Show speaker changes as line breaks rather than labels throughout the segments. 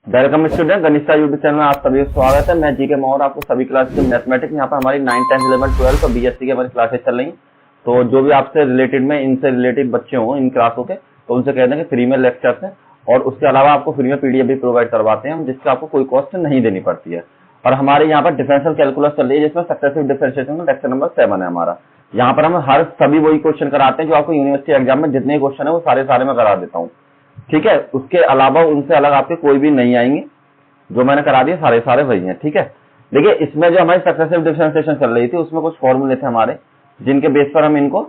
Welcome student, गणित YouTube channel में आप सभी का स्वागत है। मैं जी के मौर्य, आपको सभी क्लास के मैथमेटिक्स यहाँ पर हमारी 9, 10, 11, 12 और बीएससी की हमारी क्लासेस चल रही हैं। तो जो भी आपसे रिलेटेड में इनसे रिलेटेड बच्चे हों इन क्लासों के, तो उनसे कह दें कि फ्री में लेक्चर्स हैं और उसके अलावा आपको फ्री में पीडीएफ भी प्रोवाइड करवाते हैं, जिसका आपको कोई कॉस्ट नहीं देनी पड़ती है। और हमारे यहाँ पर डिफरेंशियल कैलकुलस चल रही है, जिसमें सक्सेसिव डिफरेंशिएशन लेक्चर नंबर 7 है हमारा। यहाँ पर हम हर सभी वही क्वेश्चन कराते हैं जो आपको यूनिवर्सिटी एग्जाम में जितने क्वेश्चन है वो सारे मैं करा देता हूँ। ठीक है, उसके अलावा उनसे अलग आपके कोई भी नहीं आएंगे, जो मैंने करा दिए सारे वही हैं। ठीक है, देखिए इसमें जो हमारी सक्सेसिव डिफरेंशिएशन चल रही थी उसमें कुछ फॉर्मूले थे हमारे, जिनके बेस पर हम इनको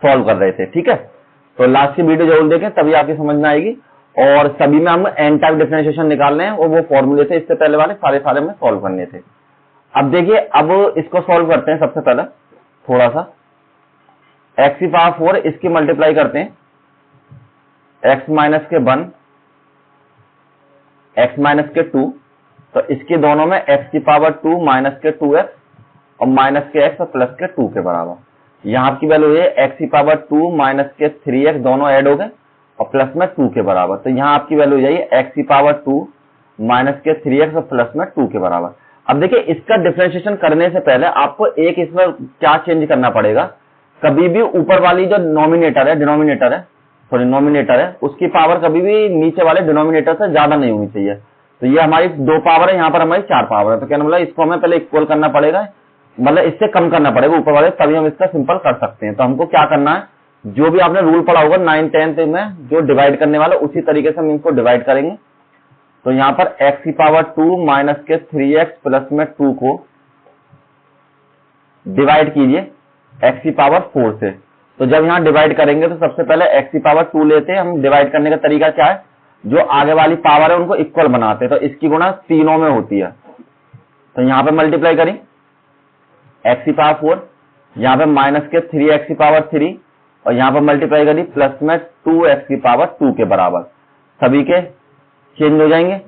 सॉल्व कर रहे थे। ठीक है, तो लास्ट की वीडियो जरूर देखें, तभी आपकी समझ में आएगी। और सभी में हम एन टाइप डिफरेंशिएशन निकालने हैं और वो फॉर्मूले थे इससे पहले वाले सारे में सॉल्व करने थे। अब देखिए, अब इसको सॉल्व करते हैं। सबसे पहले थोड़ा सा x की पावर 4 इसकी मल्टीप्लाई करते हैं x माइनस के 1 x माइनस के 2, तो इसके दोनों में x की पावर 2 माइनस के 2x और माइनस के x और प्लस के 2 के बराबर। यहाँ की वैल्यू है x की पावर 2 माइनस के 3x, दोनों ऐड हो गए और प्लस में 2 के बराबर। तो यहाँ आपकी वैल्यू जाइए x की पावर 2 माइनस के 3x और प्लस में 2 के बराबर। अब देखिए, इसका डिफरेंशिएशन करने से पहले आपको एक इसमें क्या चेंज करना पड़ेगा। कभी भी ऊपर वाली जो नॉमिनेटर है उसकी पावर कभी भी नीचे वाले डिनोमिनेटर से ज्यादा नहीं होनी चाहिए। तो ये हमारी 2 पावर है, यहाँ पर हमारी 4 पावर है। तो क्या मतलब इसको हमें पहले इक्वल करना पड़ेगा, मतलब इससे कम करना पड़ेगा ऊपर वाले, तभी हम इसका सिंपल कर सकते हैं। तो हमको क्या करना है, जो भी आपने रूल पढ़ा होगा 9, 10 में जो डिवाइड करने वाला, उसी तरीके से हम इनको डिवाइड करेंगे। तो यहाँ पर x की पावर 2 माइनस के 3x प्लस में 2 को डिवाइड कीजिए x की पावर 4 से। तो जब यहाँ डिवाइड करेंगे तो सबसे पहले x की पावर 2 लेते हैं हम। डिवाइड करने का तरीका क्या है, जो आगे वाली पावर है उनको इक्वल बनाते हैं, तो इसकी गुणा तीनों में होती है। तो यहाँ पे मल्टीप्लाई करें x की पावर 4, यहाँ पे माइनस के 3x की पावर 3 और यहाँ पे मल्टीप्लाई करिए प्लस में 2x की पावर 2 के बराबर। सभी के चेंज हो जाएंगे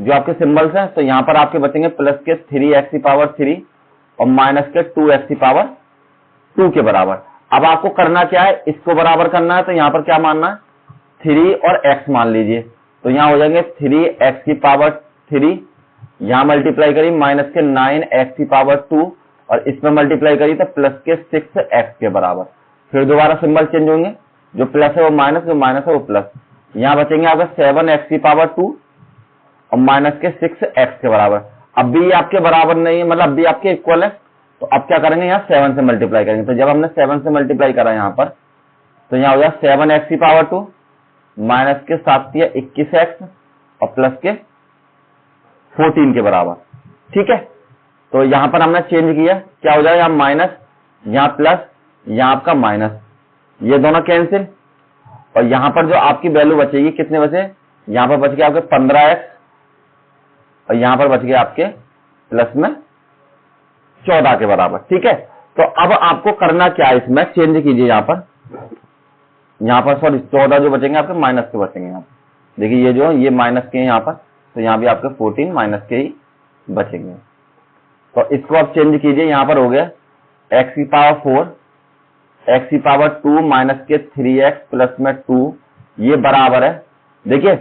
जो आपके सिंबल्स हैं। तो यहाँ पर आपके बचेंगे प्लस के 3x की पावर 3 और माइनस के 2x की पावर 2 के बराबर। अब आपको करना क्या है, इसको बराबर करना है। तो यहाँ पर क्या मानना है, 3 और x मान लीजिए। तो यहाँ हो जाएंगे 3x की पावर 3, यहाँ मल्टीप्लाई करिए माइनस के 9x की पावर 2 और इसमें मल्टीप्लाई करिए तो प्लस के 6x के बराबर। फिर दोबारा सिंबल चेंज होंगे, जो प्लस है वो माइनस, जो माइनस है वो प्लस। यहाँ बचेंगे आपका 7x की पावर 2 और माइनस के 6x के बराबर। अब भी आपके बराबर नहीं है, मतलब अब भी आपके इक्वल है। तो अब क्या करेंगे, यहाँ 7 से मल्टीप्लाई करेंगे। तो जब हमने 7 से मल्टीप्लाई करा यहाँ पर, तो यहाँ हो जाए 7x की पावर 2 माइनस के 7 21x और प्लस के 14 के बराबर। ठीक है, तो यहाँ पर हमने चेंज किया, क्या हो जाएगा, यहाँ माइनस, यहाँ प्लस, यहाँ आपका माइनस, ये दोनों कैंसिल। और यहाँ पर जो आपकी वैल्यू बचेगी, कितने बचे, यहाँ पर बच गया आपके 15x और यहाँ पर बच गया आपके प्लस में 14 के बराबर। ठीक है, तो अब आपको करना क्या है, इसमें चेंज कीजिए। यहाँ पर सॉरी 14 जो बचेंगे आपके माइनस के बचेंगे। यहाँ पर देखिए, ये जो ये माइनस के हैं यहाँ पर, तो यहाँ भी आपके 14 माइनस के ही बचेंगे। तो इसको आप चेंज कीजिए। यहाँ पर हो गया x की पावर 4, x की पावर 2 माइनस के 3x प्लस में 2, ये बराबर है, देखिए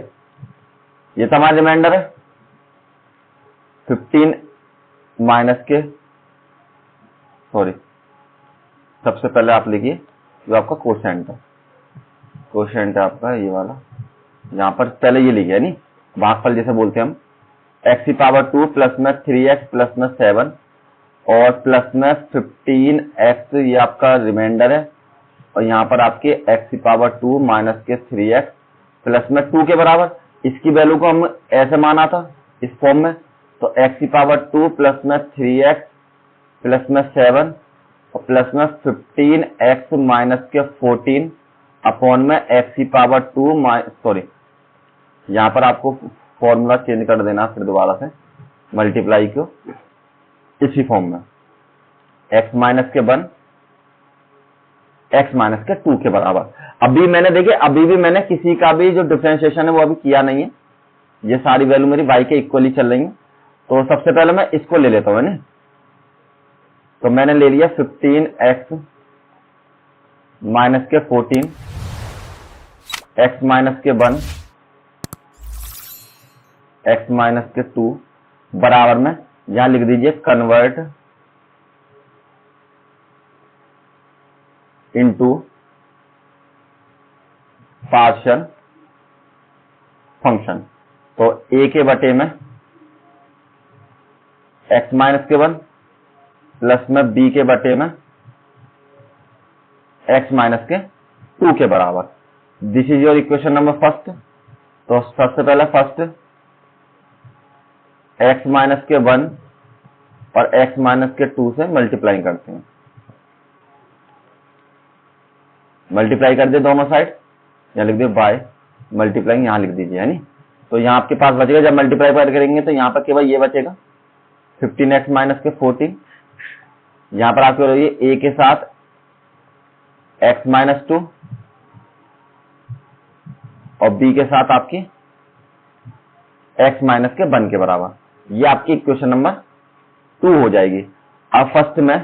ये तो हमारा रिमाइंडर है, 15 माइनस के, सॉरी सबसे पहले आप लिखिए जो आपका कोशेंट है आपका ये वाला, यहाँ पर पहले ये लिखिए नहीं, भागफल जैसे बोलते हैं हम। x की पावर 2 प्लस में 3x प्लस में 7 और प्लस में 15x, ये आपका रिमाइंडर है। और यहाँ पर आपके x की पावर 2 माइनस के 3x प्लस में 2 के बराबर। इसकी वैल्यू को हम ऐसे माना था इस फॉर्म में, तो x की पावर 2 प्लस में 3x प्लस में 7 और प्लस में 15x माइनस के 14 अपॉन में x की पावर 2 सॉरी यहाँ पर आपको फॉर्मूला चेंज कर देना फिर दोबारा से, मल्टीप्लाई को इसी फॉर्म में, x माइनस के 1 x माइनस के 2 के बराबर। अभी मैंने देखिए, अभी भी मैंने किसी का भी जो डिफरेंशिएशन है वो अभी किया नहीं है, ये सारी वैल्यू मेरी y के इक्वली चल रही है। तो सबसे पहले मैं इसको ले लेता हूं, तो मैंने ले लिया 15x माइनस के 14 x माइनस के 1 x माइनस के 2 बराबर में यहां लिख दीजिए कन्वर्ट इनटू पार्शियल फंक्शन। तो a के बटे में x माइनस के 1 प्लस में b के बटे में x माइनस के 2 के बराबर। This is your equation number first. तो सबसे पहले फर्स्ट x माइनस के 1 और x माइनस के 2 से मल्टीप्लाई करते हैं। मल्टीप्लाई कर दे दोनों साइड, यहां लिख दिए बाय मल्टीप्लाइंग, यहां लिख दीजिए, है नी। तो यहां आपके पास बचेगा, जब मल्टीप्लाई करेंगे तो यहां पर केवल ये बचेगा 15x माइनस के 14। यहां पर आपके रहिए a के साथ x माइनस 2 और b के साथ आपकी x माइनस के 1 के बराबर। ये आपकी इक्वेशन नंबर 2 हो जाएगी। अब फर्स्ट में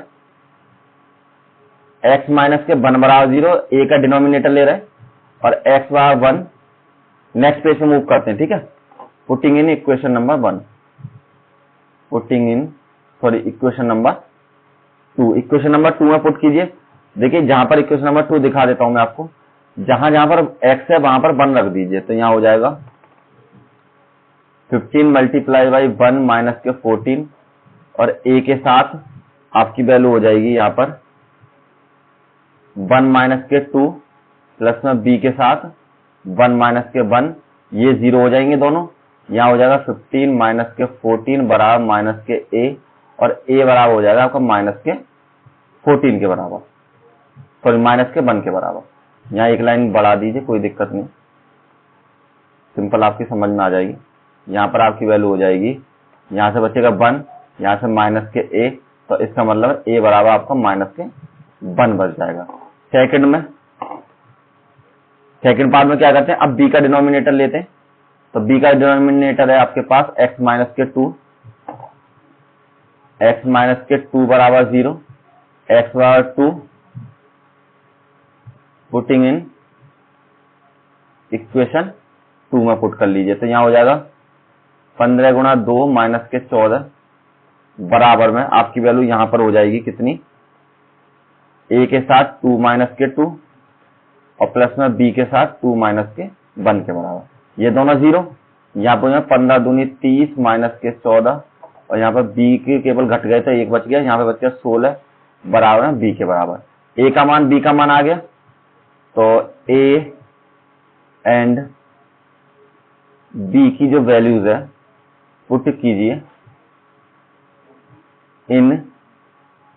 x माइनस के 1 बराबर 0, a का डिनोमिनेटर ले रहे हैं और x बराबर 1। नेक्स्ट पेज पे मूव करते हैं, ठीक है। Putting in equation number 1, putting in equation number 2। Equation number 2 में पुट कीजिए। देखिए जहां पर इक्वेशन नंबर 2 दिखा देता हूं मैं आपको, जहां जहां पर x है वहां पर 1 रख दीजिए। तो यहां हो जाएगा 15 मल्टीप्लाई बाई 1 माइनस के 14 और a के साथ आपकी वैल्यू हो जाएगी यहां पर 1 माइनस के 2 प्लस में b के साथ 1 माइनस के 1, ये 0 हो जाएंगे दोनों। यहां हो जाएगा 15 माइनस के 14 बराबर माइनस के a और a बराबर हो जाएगा आपका माइनस के 14 के बराबर, माइनस के 1 के बराबर। यहां एक लाइन बढ़ा दीजिए, कोई दिक्कत नहीं, सिंपल आपकी समझ में आ जाएगी। यहां पर आपकी वैल्यू हो जाएगी, यहां से बचेगा 1, यहां से माइनस के a, तो इसका मतलब a बराबर आपका माइनस के 1 बच जाएगा। सेकंड पार्ट में क्या करते हैं, अब b का डिनोमिनेटर लेते हैं। तो b का डिनोमिनेटर है आपके पास x माइनस के 2, x माइनस के 2 बराबर 0, x बराबर 2, पुटिंग इन इक्वेशन 2 में पुट कर लीजिए। तो यहां हो जाएगा 15 गुणा 2 माइनस के 14 बराबर में आपकी वैल्यू यहां पर हो जाएगी कितनी, a के साथ 2 माइनस के 2 और प्लस में b के साथ 2 माइनस के 1 के बराबर। ये दोनों 0, यहाँ पर 15 दूनी 30 माइनस के 14 और यहाँ पर b के केवल घट गए थे, एक बच गया, यहाँ पे बच गया 16 बराबर है b के बराबर। a का मान b का मान आ गया, तो a एंड b की जो वैल्यूज है पुट कीजिए इन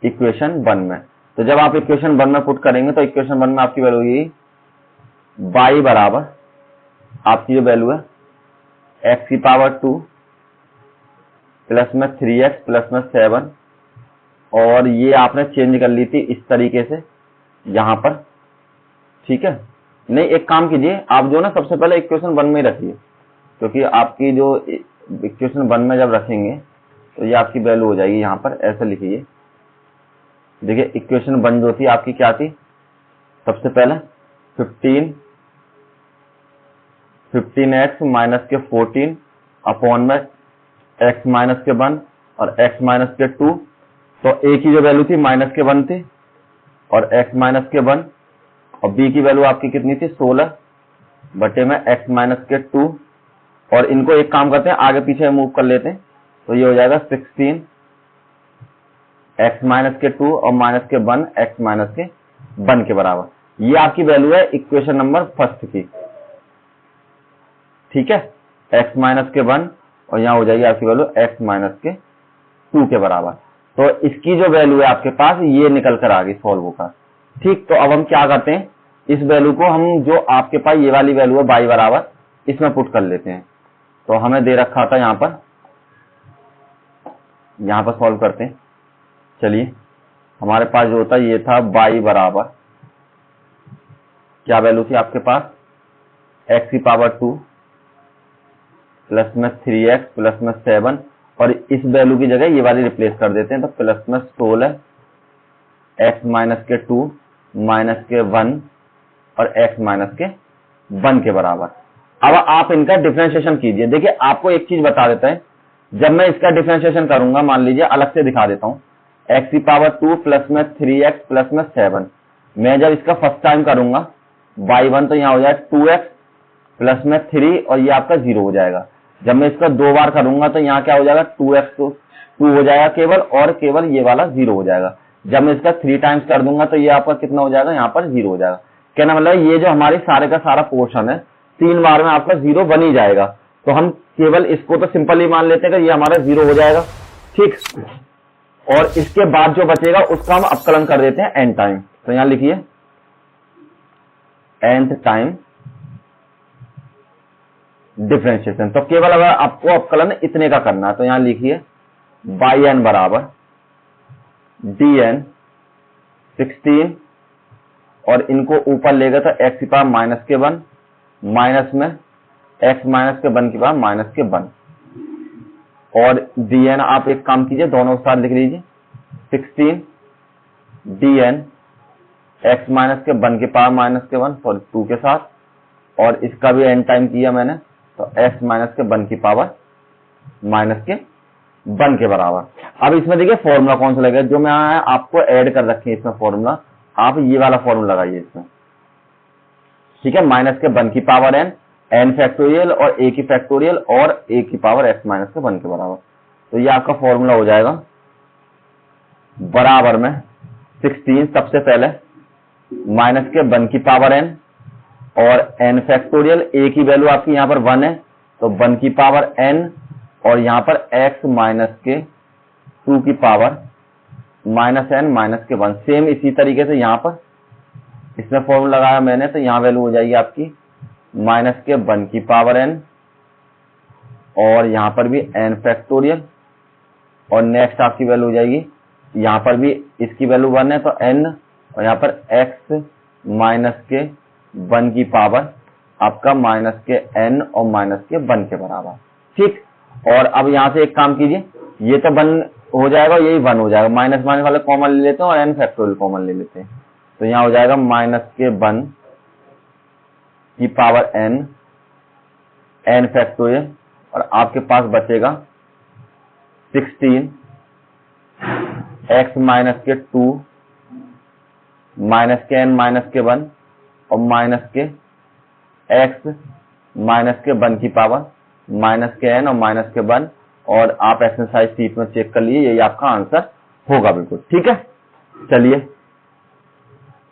इक्वेशन 1 में। तो जब आप इक्वेशन 1 में पुट करेंगे तो इक्वेशन 1 में आपकी वैल्यू होगी y बराबर आपकी जो वैल्यू है x की पावर 2 प्लस में 3x प्लस में 7, और ये आपने चेंज कर ली थी इस तरीके से यहां पर, ठीक है। नहीं, एक काम कीजिए आप जो ना सबसे पहले इक्वेशन 1 में ही रखिए, क्योंकि आपकी जो इक्वेशन 1 में जब रखेंगे तो ये आपकी वैल्यू हो जाएगी। यहां पर ऐसे लिखिए, देखिए इक्वेशन 1 जो थी आपकी क्या थी, सबसे पहले 15x माइनस के 14 अपॉन में x माइनस के 1 और x माइनस के 2। तो a की जो वैल्यू थी माइनस के 1 थी और x माइनस के 1, और b की वैल्यू आपकी कितनी थी 16 बटे में x माइनस के 2, और इनको एक काम करते हैं आगे पीछे मूव कर लेते हैं। तो ये हो जाएगा 16 x माइनस के 2 और माइनस के 1 x माइनस के 1 के बराबर। ये आपकी वैल्यू है इक्वेशन नंबर फर्स्ट की, ठीक है, x माइनस के 1 और यहां हो जाएगी आपकी वैल्यू x माइनस के 2 के बराबर। तो इसकी जो वैल्यू है आपके पास ये निकल कर आ गई सॉल्व होकर, ठीक। तो अब हम क्या करते हैं, इस वैल्यू को हम जो आपके पास ये वाली वैल्यू है y बराबर, इसमें पुट कर लेते हैं। तो हमें दे रखा था यहां पर सॉल्व करते हैं। चलिए, हमारे पास जो होता ये था y बराबर क्या वैल्यू थी आपके पास, x की पावर 2 प्लस में 3x प्लस में 7, और इस वैल्यू की जगह ये वाली रिप्लेस कर देते हैं। तो प्लस में 16 x माइनस के 2 माइनस के 1 और x माइनस के 1 के बराबर। अब आप इनका डिफरेंशिएशन कीजिए। देखिए आपको एक चीज बता देते हैं, जब मैं इसका डिफरेंशिएशन करूंगा, मान लीजिए अलग से दिखा देता हूं, एक्स की पावर 2 प्लस में 3x प्लस में 7, मैं जब इसका फर्स्ट टाइम करूंगा y1 तो यहाँ हो जाएगा 2x प्लस में 3 और ये आपका 0 हो जाएगा। जब मैं इसका 2 बार करूंगा तो यहाँ क्या हो जाएगा 2x तो 2 हो जाएगा केवल, और केवल ये वाला 0 हो जाएगा। जब मैं इसका 3 टाइम्स कर दूंगा तो ये आपका कितना हो जाएगा, यहाँ पर 0 हो जाएगा। कहना मतलब ये जो हमारी सारे का सारा पोर्शन है 3 बार में आपका 0 बन ही जाएगा। तो हम केवल इसको तो सिंपल ही मान लेते हैं कि ये हमारा 0 हो जाएगा, ठीक। और इसके बाद जो बचेगा उसका हम अपकलन कर देते हैं n टाइम। तो यहां लिखिए nth टाइम डिफरेंशिएशन। तो केवल अगर आपको अपकलन इतने का करना है तो यहां लिखिए yn बराबर dn 16 और इनको ऊपर लेगा तो x की पावर माइनस के 1 माइनस में x माइनस के 1 की पावर माइनस के 1 और dn आप एक काम कीजिए दोनों के साथ लिख लीजिए 16 dn x माइनस के 1 की पावर माइनस के 1 सॉरी 2 के साथ, और इसका भी n टाइम किया मैंने तो x माइनस के 1 की पावर माइनस के 1 के बराबर। अब इसमें देखिए फॉर्मूला कौन सा लगेगा, जो मैं आपको ऐड कर रखे इसमें फॉर्मूला, आप ये वाला फॉर्मूला लगाइए इसमें, ठीक है। माइनस के 1 की पावर n फैक्टोरियल और a की फैक्टोरियल और a की पावर x माइनस के 1 के बराबर। तो ये आपका फॉर्मूला हो जाएगा बराबर में 16 सबसे पहले माइनस के 1 की पावर n और n फैक्टोरियल, a की वैल्यू आपकी यहां पर 1 है तो 1 की पावर n और यहां पर x माइनस के 2 की पावर माइनस n माइनस के 1। सेम इसी तरीके से यहां पर इसमें फॉर्मूला लगाया मैंने तो यहां वैल्यू हो जाएगी आपकी माइनस के 1 की पावर n और यहां पर भी n फैक्टोरियल, और नेक्स्ट आपकी वैल्यू हो जाएगी यहां पर भी इसकी वैल्यू 1 है तो n और यहां पर x माइनस के 1 की पावर आपका माइनस के n और माइनस के 1 के बराबर, ठीक। और अब यहां से एक काम कीजिए, ये तो 1 हो जाएगा यही 1 हो जाएगा, माइनस माइनस वाले कॉमन ले लेते हैं और n फैक्टोरियल कॉमन ले लेते हैं। तो यहां हो जाएगा माइनस के 1 की पावर n फैक्टोरियल और आपके पास बचेगा 16 x माइनस के 2 माइनस के n माइनस के 1 और माइनस के x माइनस के 1 की पावर माइनस के n और माइनस के 1, और आप एक्सरसाइज शीट में चेक कर लिए, यही आपका आंसर होगा बिल्कुल, ठीक है। चलिए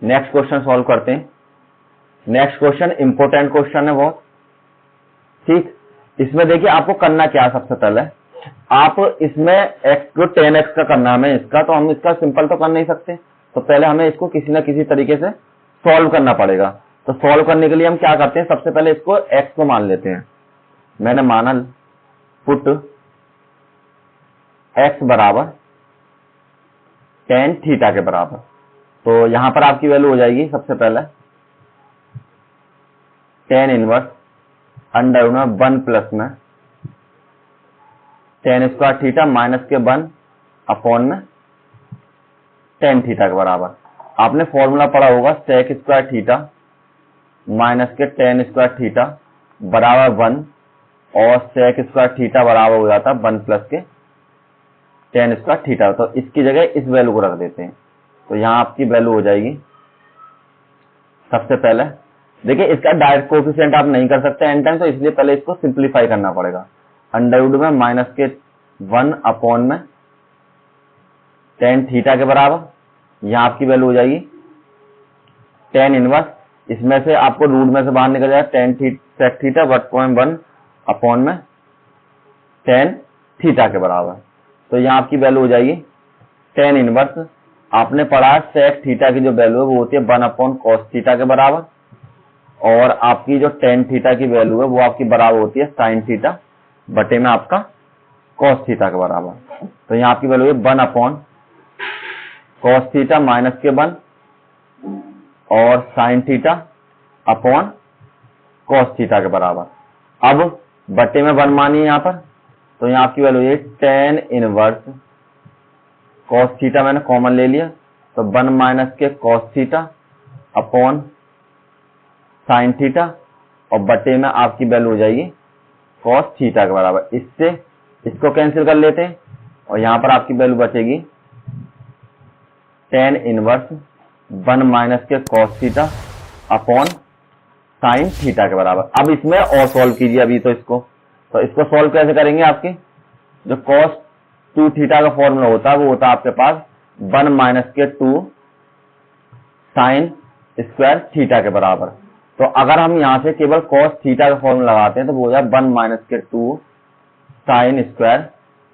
नेक्स्ट क्वेश्चन सॉल्व करते हैं। नेक्स्ट क्वेश्चन इंपोर्टेंट क्वेश्चन है बहुत, ठीक। इसमें देखिए आपको करना क्या है, सबसे पहले आप इसमें x को 10x का करना है हमें इसका, तो हम इसका सिंपल तो कर नहीं सकते, तो पहले हमें इसको किसी ना किसी तरीके से सॉल्व करना पड़ेगा। तो सॉल्व करने के लिए हम क्या करते हैं, सबसे पहले इसको x को मान लेते हैं। मैंने माना पुट x बराबर tan थीटा के बराबर, तो यहां पर आपकी वैल्यू हो जाएगी सबसे पहले tan इनवर्स अंडर में 1 प्लस में tan स्क्वायर थीटा माइनस के 1 अपॉन में tan थीटा के बराबर। आपने फॉर्मूला पढ़ा होगा sec स्क्वायर थीटा माइनस के tan स्क्वायर थीटा बराबर 1 और sec स्क्वायर थीटा बराबर हो जाता 1 प्लस के tan स्क्वायर थीटा। तो इसकी जगह इस वैल्यू को रख देते हैं, तो यहां आपकी वैल्यू हो जाएगी सबसे पहले, देखिए इसका डायरेक्ट कोएफिशिएंट आप नहीं कर सकते एन टाइम, तो इसलिए पहले इसको सिंप्लीफाई करना पड़ेगा। अंडरवुड में माइनस के 1 अपॉन में tan थीटा के बराबर, यहां आपकी वैल्यू हो जाएगी tan इनवर्स, इसमें से आपको रूट में से बाहर निकल जाएगा tan sec थीटा 1 अपॉन में tan थीटा के बराबर। तो यहां आपकी वैल्यू हो जाएगी tan इनवर्स, आपने पढ़ा sec थीटा की जो वैल्यू है वो होती है 1 अपॉन cos थीटा के बराबर, और आपकी जो tan थीटा की वैल्यू है वो आपकी बराबर होती है sin थीटा बटे में आपका cos थीटा के बराबर। तो यहाँ आपकी वैल्यू है 1 अपॉन cos थीटा माइनस के 1 और sin theta upon cos theta के बराबर। अब बटे में 1 मानिए यहाँ पर, तो यहाँ आपकी वैल्यू है tan इनवर्स cos थीटा मैंने कॉमन ले लिया, तो 1 माइनस के cos theta upon sin theta, और बटे में आपकी वैल्यू हो जाएगी cos थीटा के बराबर। इससे इसको कैंसिल कर लेते हैं और यहां पर आपकी वैल्यू बचेगी tan इनवर्स 1 माइनस के cos theta upon sin theta के बराबर। अब इसमें और सॉल्व कीजिए अभी तो इसको सॉल्व कैसे करेंगे, आपके जो cos 2 थीटा का फॉर्मूला होता है वो होता है आपके पास 1 माइनस के 2 sin स्क्वायर थीटा के बराबर। तो अगर हम यहां से केवल cos थीटा का फॉर्मूला लगाते हैं तो वो हो जाए 1 माइनस के 2 sin स्क्वायर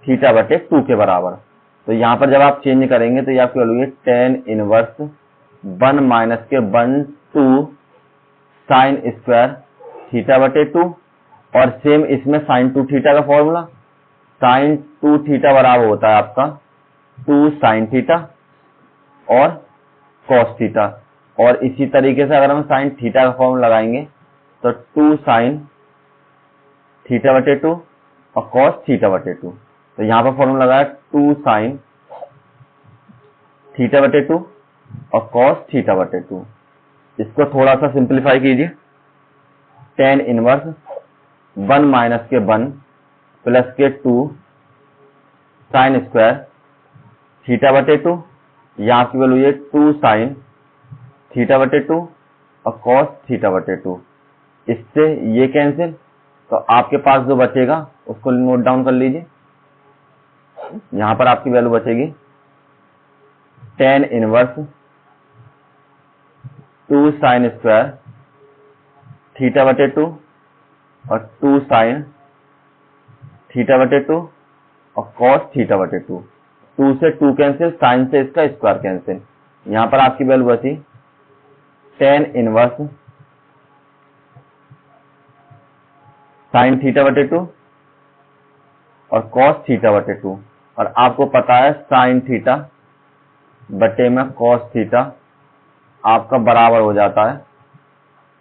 थीटा बटे 2 के बराबर। तो यहां पर जब आप चेंज करेंगे तो ये आपकी वैल्यू है tan इनवर्स 1 माइनस के 1 2 sin स्क्वायर थीटा बटे 2 और सेम इसमें sin 2 थीटा का फॉर्मूला sin 2 थीटा बराबर होता है आपका 2 sin थीटा और cos थीटा। और इसी तरीके से अगर हम sin थीटा का फॉर्मूला लगाएंगे तो 2 sin थीटा बटे 2 और cos थीटा बटे 2। तो यहां पर फॉर्मूला लगाया 2 sin थीटा बटे 2 और cos थीटा बटे 2। इसको थोड़ा सा सिंप्लीफाई कीजिए, tan इनवर्स 1 माइनस के 1 प्लस के 2 sin स्क्वायर थीटा बटे 2, यहां की वैल्यू है 2 sin थीटा बटे 2 और cos थीटा बटे 2। इससे ये कैंसिल, तो आपके पास जो बचेगा उसको नोट डाउन कर लीजिए। यहां पर आपकी वैल्यू बचेगी tan inverse 2 sin square theta बटे 2 और 2 sin थीटा बटे 2 और cos थीटा बटे 2। 2 से 2 कैंसिल, sin से इसका स्क्वायर कैंसिल। यहां पर आपकी वैल्यू बची tan इनवर्स sin थीटा बटे 2 और cos थीटा बटे 2। और आपको पता है sin थीटा बटे में cos थीटा आपका बराबर हो जाता है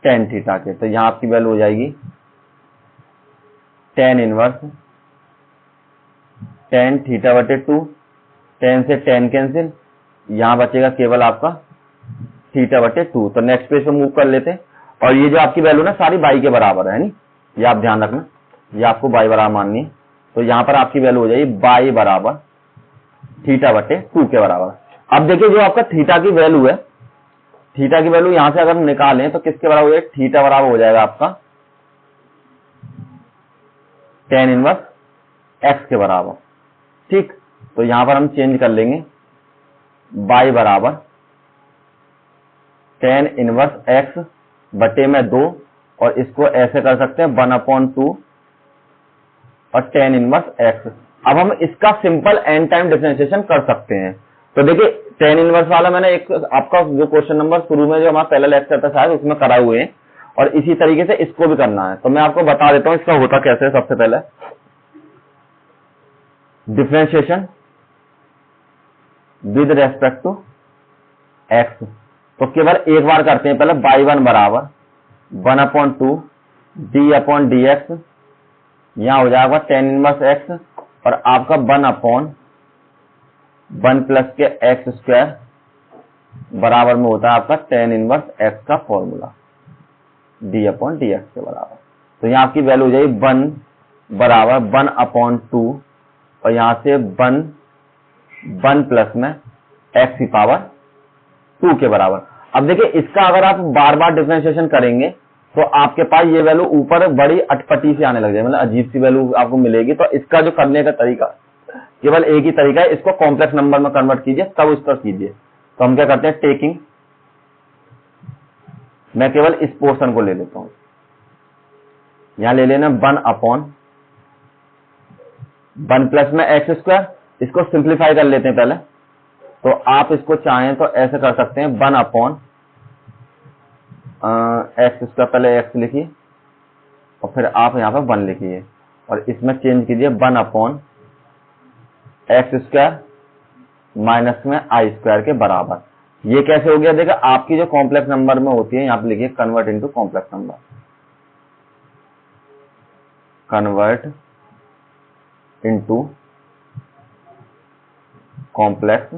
tan थीटा के। तो यहां आपकी वैल्यू हो जाएगी tan इनवर्स tan थीटा बटे 2, tan से tan कैंसिल, यहां बचेगा केवल आपका थीटा बटे 2। तो नेक्स्ट पेज पे मूव कर लेते हैं। और ये जो आपकी वैल्यू ना सारी बाई के बराबर है नी, ये आप ध्यान रखना, ये आपको बाई बराबर माननी है। तो यहां पर आपकी वैल्यू हो जाएगी बाई बराबर थीटा बटे 2 के बराबर। अब देखिए जो आपका थीटा की वैल्यू है, थीटा की वैल्यू यहां से अगर हम निकालें तो किसके बराबर हो जाएगा, थीटा बराबर हो जाएगा आपका tan इनवर्स x के बराबर। ठीक, तो यहां पर हम चेंज कर लेंगे बाई बराबर tan इनवर्स x बटे में 2 और इसको ऐसे कर सकते हैं 1/2 और tan इनवर्स x। अब हम इसका सिंपल एन टाइम डिफरेंशिएशन कर सकते हैं। तो देखिए tan इनवर्स वाला मैंने एक आपका जो क्वेश्चन नंबर शुरू में जो हमारा पहला लेक्चर था शायद उसमें कराए हुए हैं और इसी तरीके से इसको भी करना है। तो मैं आपको बता देता हूं इसका होता कैसे है। सबसे पहले differentiation with respect to x, तो केवल एक बार करते हैं पहले। y1 बराबर 1/2 d/dx, यहां हो जाएगा tan इनवर्स x और आपका 1/1 प्लस के x स्क्वायर बराबर में होता है आपका tan इनवर्स x का फॉर्मूला d/dx के बराबर। तो यहां आपकी वैल्यू हो जाएगी 1 बराबर 1/2 और यहां से 1 प्लस में x की पावर 2 के बराबर। अब देखिए इसका अगर आप बार बार डिफरेंशिएशन करेंगे तो आपके पास ये वैल्यू ऊपर बड़ी अटपटी से आने लग जाएगी, मतलब अजीब सी वैल्यू आपको मिलेगी। तो इसका जो करने का तरीका केवल एक ही तरीका है, इसको कॉम्प्लेक्स नंबर में कन्वर्ट कीजिए, तब उस पर कीजिए। तो हम क्या करते हैं, टेकिंग, मैं केवल इस पोर्शन को ले लेता हूं, यहां ले लेना 1/1 प्लस में एक्स स्क्वायर। इसको सिंप्लीफाई कर लेते हैं पहले। तो आप इसको चाहें तो ऐसे कर सकते हैं 1/x स्क्वायर, पहले x लिखिए और फिर आप यहां पर 1 लिखिए और इसमें चेंज कीजिए 1/x स्क्वायर माइनस में i स्क्वायर के बराबर। ये कैसे हो गया, देखा आपकी जो कॉम्प्लेक्स नंबर में होती है, यहां पे लिखिए convert into complex number, convert into complex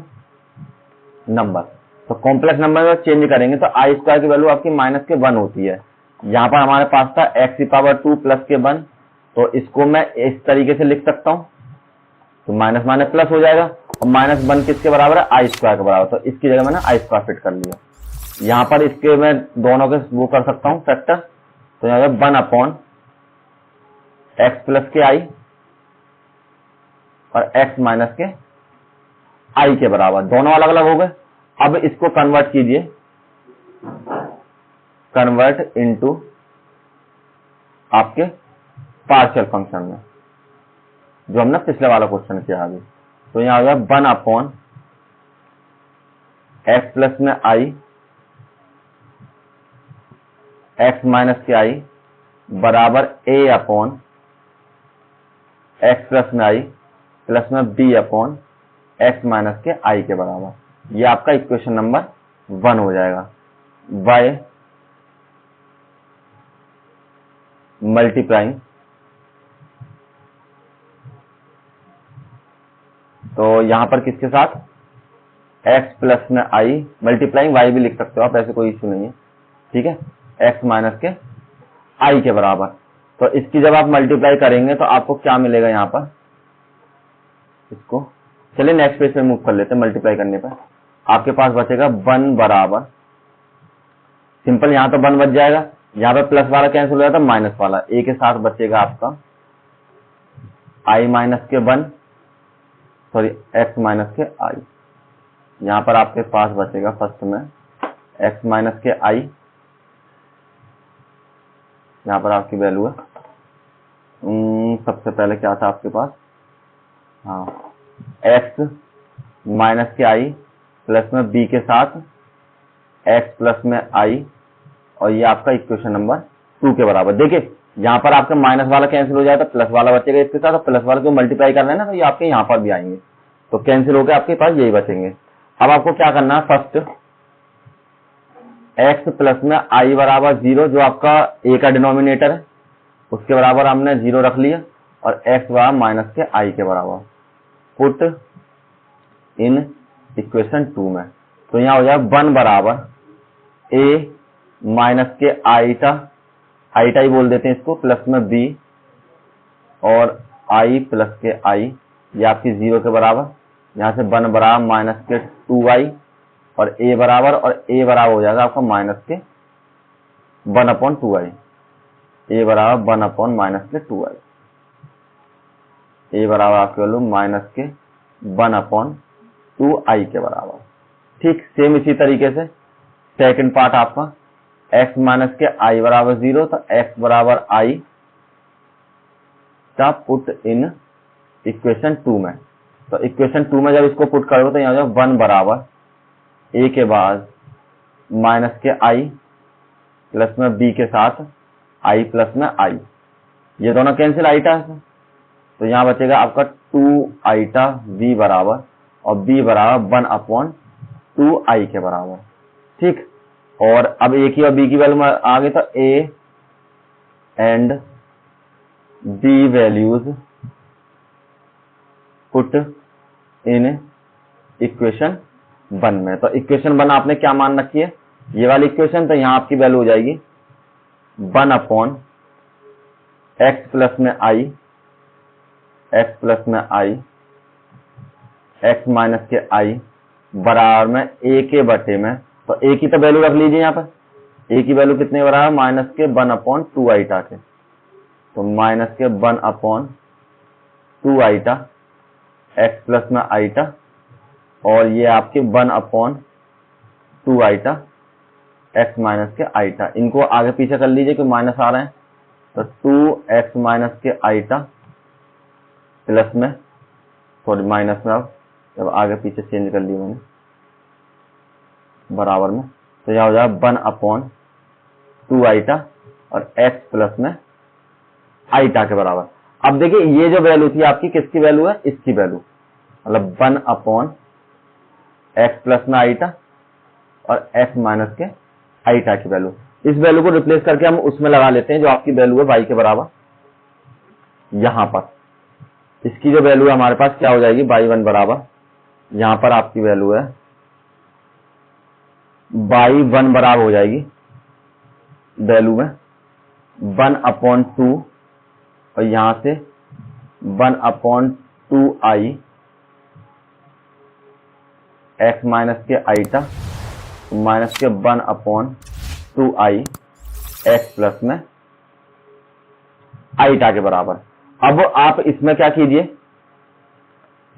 number. तो कॉम्प्लेक्स नंबर में चेंज करेंगे तो आई स्क्वायर की वैल्यू आपकी -1 होती है यहाँ पर हमारे पास था एक्स की पावर 2 प्लस के 1, तो इसको मैं इस तरीके से लिख सकता हूँ, तो माइनस माइनस प्लस हो जाएगा, और -1 किसके बराबर है, आई स्क्वायर के बराबर, तो इसकी जगह मैंने आई स्क्वायर फिट कर लिया। यहाँ पर इसके मैं दोनों के वो कर सकता हूँ फैक्टर, तो यहाँ 1 अपॉन एक्स प्लस के आई और एक्स माइनस के आई के बराबर, दोनों अलग अलग हो गए। अब इसको कन्वर्ट कीजिए, कन्वर्ट इनटू आपके पार्शियल फंक्शन में, जो हमने पिछले वाला क्वेश्चन किया अभी। तो यहां हो गया 1 अपॉन एक्स प्लस में आई एक्स माइनस के आई बराबर ए अपॉन एक्स प्लस में आई प्लस में बी अपॉन एक्स माइनस के आई के बराबर। ये आपका इक्वेशन नंबर 1 हो जाएगा। बाय मल्टीप्लाइंग, तो यहां पर किसके साथ, x प्लस में आई मल्टीप्लाइंग y भी लिख सकते हो आप, ऐसे कोई इश्यू नहीं है, ठीक है, x माइनस के i के बराबर। तो इसकी जब आप मल्टीप्लाई करेंगे तो आपको क्या मिलेगा यहाँ पर, इसको चलिए नेक्स्ट पेज पे मूव कर लेते हैं। मल्टीप्लाई करने पर आपके पास बचेगा 1 बराबर, सिंपल यहाँ तो 1 बच जाएगा, यहाँ पे प्लस वाला कैंसिल हो जाता है, माइनस वाला ए के साथ बचेगा आपका i माइनस के 1, सॉरी x माइनस के i। यहाँ पर आपके पास बचेगा फर्स्ट में x माइनस के i, यहाँ पर आपकी वैल्यू है, सबसे पहले क्या था आपके पास, हाँ x माइनस के i प्लस में b के साथ x प्लस में i, और ये आपका इक्वेशन नंबर 2 के बराबर। देखिए यहाँ पर आपका माइनस वाला कैंसिल हो जाएगा, प्लस वाला बचेगा इसके साथ, और प्लस वाला को मल्टीप्लाई करना है ना, तो ये आपके यहाँ पर भी आएंगे, तो कैंसिल होकर आपके पास यही बचेंगे। अब आपको क्या करना है, फर्स्ट x प्लस में i बराबर 0, जो आपका a का डिनोमिनेटर है उसके बराबर हमने 0 रख लिया, और x बराबर माइनस के i के बराबर, पुट इन इक्वेशन 2 में। तो यहाँ हो जाएगा 1 बराबर a माइनस के आईटा, आईटा ही बोल देते हैं इसको, प्लस में b और i प्लस के i, ये आपकी 0 के बराबर। यहाँ से 1 बराबर माइनस के 2i और a बराबर, और a बराबर हो जाएगा आपका माइनस के 1 अपॉन 2i, a बराबर 1 अपॉन माइनस के 2i, a बराबर आपकी वैल्यू माइनस के 1 अपॉन 2i के बराबर। ठीक सेम इसी तरीके से सेकंड पार्ट आपका x माइनस के i बराबर 0, तो x बराबर i का पुट इन इक्वेशन 2 में। तो इक्वेशन 2 में जब इसको पुट करोगे तो यहाँ जाओ 1 बराबर a के बाद माइनस के i प्लस में b के साथ i प्लस में i, ये दोनों कैंसिल आईटा है, तो यहाँ बचेगा आपका 2 आईटा b बराबर, और b बराबर 1 अपॉन 2i के बराबर। ठीक, और अब a की और b की वैल्यू आ गई, तो a and b values put in equation 1 में। तो इक्वेशन 1 आपने क्या मान रखी है, ये वाली इक्वेशन, तो यहाँ आपकी वैल्यू हो जाएगी 1 अपॉन एक्स प्लस में आई, एक्स प्लस में आई, एक्स माइनस के आई बराबर में a के बटे में, तो a की तो वैल्यू रख लीजिए, यहाँ पर a की वैल्यू कितने बराबर, माइनस के 1 अपॉन 2 आईटा के, तो माइनस के 1 अपॉन 2 आईटा एक्स प्लस में आईटा, और ये आपके 1 अपॉन 2 आईटा एक्स माइनस के आईटा। इनको आगे पीछे कर लीजिए कि माइनस आ रहे हैं, तो 2 एक्स माइनस के आईटा प्लस में, सॉरी माइनस में, अब जब आगे पीछे चेंज कर लिया मैंने बराबर में, तो यह हो जाएगा 1 अपॉन 2 आईटा और एक्स प्लस में आईटा के बराबर। अब देखिए ये जो वैल्यू थी आपकी किसकी वैल्यू है, इसकी वैल्यू, मतलब 1 अपॉन एक्स प्लस में आईटा और एक्स माइनस के आईटा की वैल्यू। इस वैल्यू को रिप्लेस करके हम उसमें लगा लेते हैं जो आपकी वैल्यू है y के बराबर। यहां पर इसकी जो वैल्यू है हमारे पास क्या हो जाएगी, y1 बराबर, यहां पर आपकी वैल्यू है y1 बराबर हो जाएगी वैल्यू में 1/2 और यहां से 1/2i x माइनस के आईटा माइनस के 1/2i x प्लस में आईटा के बराबर। अब आप इसमें क्या कीजिए,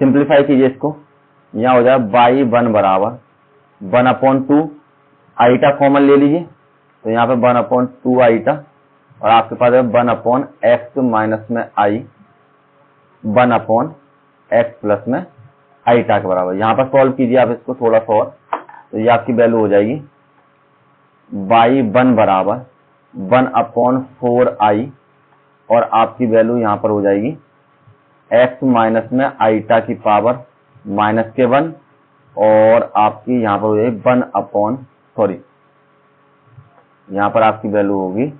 सिंप्लीफाई कीजिए इसको, यहां हो जाए y1 बराबर 1/2 आईटा कॉमन ले लीजिए, तो यहाँ पे 1/2 आईटा और आपके पास है 1/x माइनस में i 1/x प्लस में आईटा के बराबर। यहाँ पर सॉल्व कीजिए आप इसको थोड़ा सा और, तो ये आपकी वैल्यू हो जाएगी y1 बराबर 1/4i और आपकी वैल्यू यहाँ पर हो जाएगी x माइनस में आईटा की पावर माइनस के 1 और आपकी यहाँ पर हो जाएगी यहाँ पर आपकी वैल्यू होगी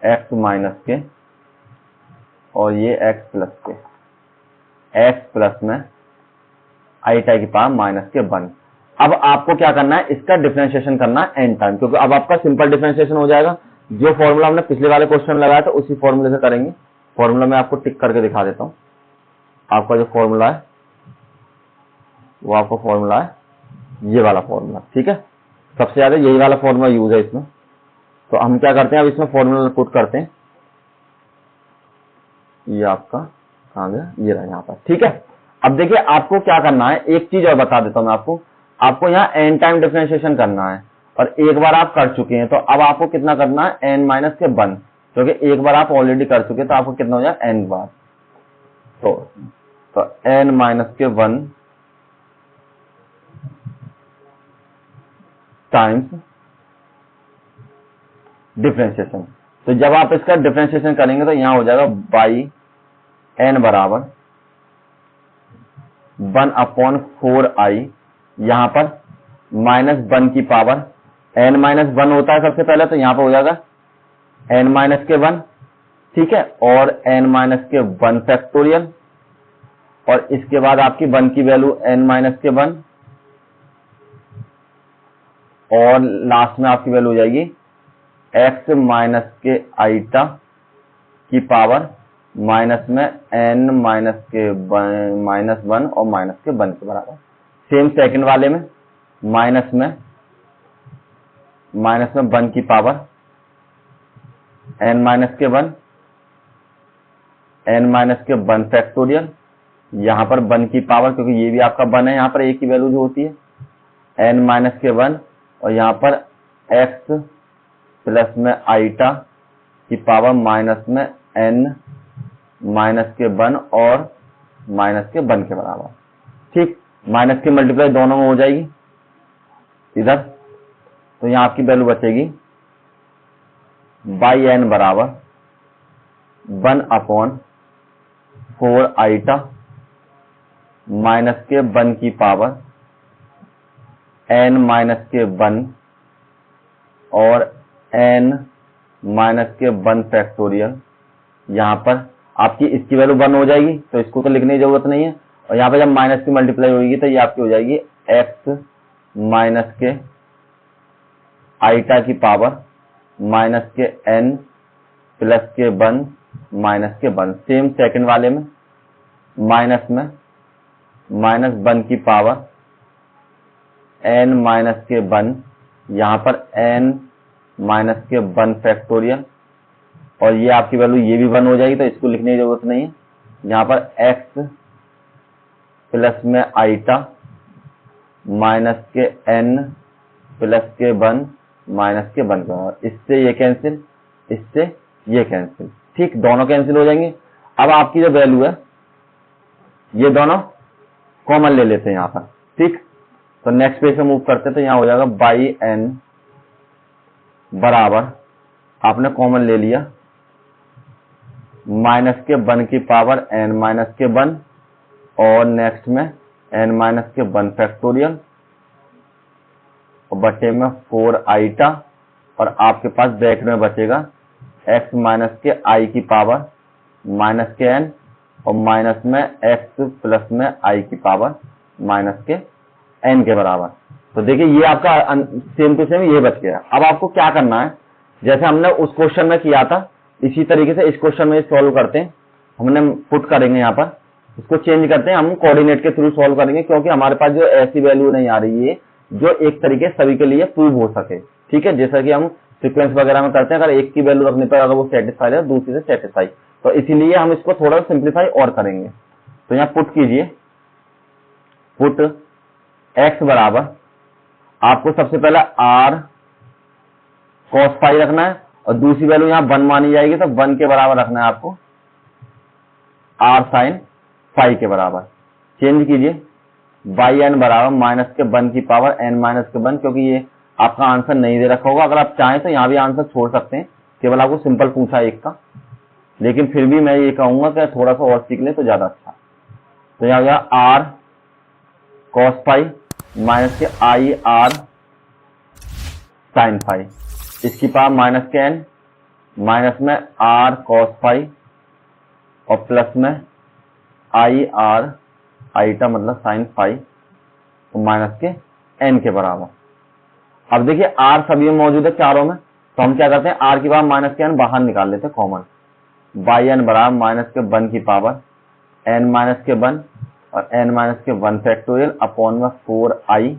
x माइनस के और ये x प्लस के, x प्लस में आईटा की पावर माइनस के 1। अब आपको क्या करना है, इसका डिफरेंशिएशन करना है n टाइम, क्योंकि अब आपका सिंपल डिफरेंशिएशन हो जाएगा। जो फॉर्मूला हमने पिछले वाले क्वेश्चन में लगाया था उसी फॉर्मूले से करेंगे। फॉर्मूला मैं आपको टिक करके दिखा देता हूं। आपका जो फॉर्मूला है वो आपका फॉर्मूला है ये वाला फॉर्मूला, ठीक है। सबसे ज्यादा यही वाला फॉर्मूला यूज है इसमें। तो हम क्या करते हैं, अब इसमें फॉर्मूला पुट करते हैं। ये आपका कहां गया, ये रहा यहाँ पर, ठीक है। अब देखिए आपको क्या करना है, एक चीज और बता देता हूं मैं आपको यहाँ n टाइम डिफरेंशिएशन करना है और एक बार आप कर चुके हैं, तो अब आपको कितना करना है n माइनस के 1, क्योंकि एक बार आप ऑलरेडी कर चुके हैं, तो आपको कितना हो जाए n बार, तो n माइनस के 1 टाइम्स डिफरेंशिएशन। तो जब आप इसका डिफरेंशिएशन करेंगे तो यहां हो जाएगा बाई n बराबर 1/4i, यहां पर -1 की पावर n माइनस 1 होता है सबसे पहले, तो यहां पर हो जाएगा n माइनस के 1, ठीक है, और n माइनस के 1 फैक्टोरियल, और इसके बाद आपकी 1 की वैल्यू n माइनस के 1 और लास्ट में आपकी वैल्यू हो जाएगी x माइनस के आईटा की पावर माइनस में n माइनस के -1 और माइनस के 1 के बराबर। सेम सेकंड वाले में माइनस में 1 की पावर n माइनस के 1 n माइनस के 1 फैक्टोरियल, यहां पर 1 की पावर, क्योंकि ये भी आपका 1 है, यहां पर एक की वैल्यू जो होती है n माइनस के 1 और यहां पर x प्लस में आईटा की पावर माइनस में n माइनस के 1 और माइनस के 1 के बराबर, ठीक। माइनस की मल्टीप्लाई दोनों में हो जाएगी इधर, तो यहां आपकी वैल्यू बचेगी बाई n बराबर 1/4 आईटा माइनस के 1 की पावर n माइनस के 1 और n माइनस के 1 फैक्टोरियल। यहां पर आपकी इसकी वैल्यू 1 हो जाएगी, तो इसको तो लिखने की जरूरत नहीं है, और यहां पर जब माइनस की मल्टीप्लाई होगी तो ये आपकी हो जाएगी x माइनस के आईटा की पावर माइनस के n प्लस के 1 माइनस के 1। सेम सेकंड वाले में माइनस में -1 की पावर n माइनस के 1, यहां पर n माइनस के 1 फैक्टोरियल, और ये आपकी वैल्यू ये भी 1 हो जाएगी, तो इसको लिखने की जरूरत नहीं है। यहां पर x प्लस में आईटा माइनस के n प्लस के 1 माइनस के 1 का, इससे ये कैंसिल, इससे ये कैंसिल, ठीक, दोनों कैंसिल हो जाएंगे। अब आपकी जो वैल्यू है ये दोनों कॉमन ले लेते हैं यहां पर, ठीक। तो नेक्स्ट पेज पे मूव करते हैं, तो यहां हो जाएगा बाई n बराबर, आपने कॉमन ले लिया माइनस के 1 की पावर n माइनस के 1 और नेक्स्ट में n माइनस के 1 फैक्टोरियल और बटे में 4 आईटा, और आपके पास ब्रैकेट में बचेगा x माइनस के i की पावर माइनस के n और माइनस में x प्लस में i की पावर माइनस के n के बराबर। तो देखिए ये आपका सेम टू सेम ये बच गया। अब आपको क्या करना है, जैसे हमने उस क्वेश्चन में किया था इसी तरीके से इस क्वेश्चन में सॉल्व करते हैं। हमने पुट करेंगे यहाँ पर, इसको चेंज करते हैं, हम कोऑर्डिनेट के थ्रू सॉल्व करेंगे क्योंकि हमारे पास जो ऐसी वैल्यू नहीं आ रही है जो एक तरीके सभी के लिए प्रूव हो सके। ठीक है, जैसा कि हम सीक्वेंस वगैरह में करते हैं, अगर एक की वैल्यू रखने पर अगर वो सेटिस्फाई है दूसरी से सेटिस्फाई, तो इसीलिए हम इसको थोड़ा सिंप्लीफाई और करेंगे। तो यहाँ पुट कीजिए, पुट x बराबर आपको सबसे पहले r cos फाई रखना है और दूसरी वैल्यू यहाँ 1 मानी जाएगी तो 1 के बराबर रखना है आपको r sin फाई के बराबर। चेंज कीजिए, बाई n बराबर माइनस के 1 की पावर n माइनस के 1, क्योंकि ये आपका आंसर नहीं दे रखा होगा। अगर आप चाहें तो यहाँ भी आंसर छोड़ सकते हैं, केवल आपको सिंपल पूछा एक का, लेकिन फिर भी मैं ये कहूंगा कि थोड़ा सा और सीख लें तो ज्यादा अच्छा। तो यहाँ हो गया r cos फाई माइनस के आई r sin फाई, इसकी पावर माइनस के n, माइनस में r cos फाई और प्लस में आई r आईटा मतलब sin फाई तो माइनस के n के बराबर। अब देखिए r सभी में मौजूद है चारों में, तो हम क्या करते हैं r की पावर माइनस के n बाहर निकाल लेते हैं कॉमन, बाई n बराबर माइनस के 1 की पावर n माइनस के 1 और n माइनस के 1 फैक्टोरियल अपॉन में 4i,